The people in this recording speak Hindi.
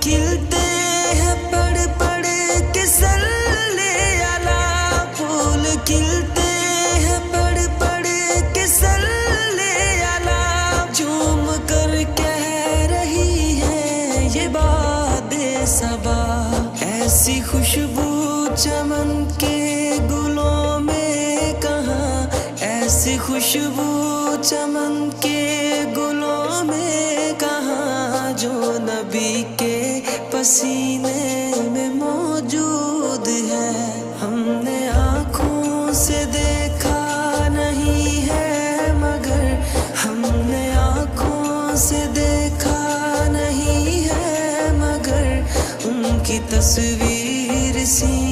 खिलते हैं पढ़ पढ़ के सल्ले अला। फूल खिलते हैं पढ़ पढ़ के सल्ले अला। झूम कर कह रही है ये बादे सबा। ऐसी खुशबू चमन के गुलों में कहाँ, ऐसी खुशबू चमन के गुलों में कहाँ, जो नबी के पसीने में मौजूद है। हमने आँखों से देखा नहीं है मगर, हमने आँखों से देखा नहीं है मगर, उनकी तस्वीर सी